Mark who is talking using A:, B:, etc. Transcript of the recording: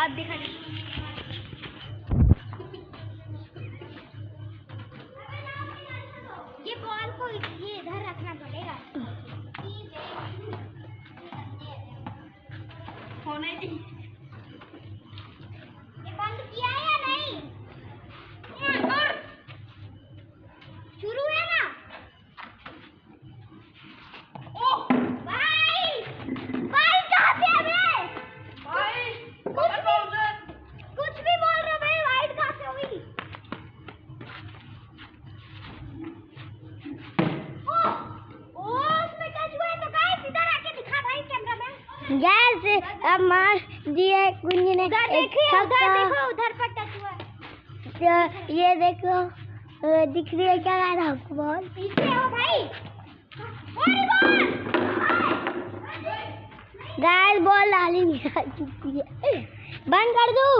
A: अब दिखा ये बॉल को ये इधर रखना पड़ेगा। होने दी। ये बंद किया या नहीं? शुरू है ना? ओह भाई भाई कहाँ पे है बे? भाई कुछ भी बोल रहे भाई। वाइट कहाँ से हुई? उसमें टच हुआ है तो गाइस इधर आके दिखा भाई कैमरामैन। गैस अब मार दिए कुंज ने। देखो उधर पर टच हुआ है। ये देखो दिख रही है क्या गाना आपको? बॉल पीछे हो भाई। गाइस बॉल डाली नहीं। बंद कर दूं?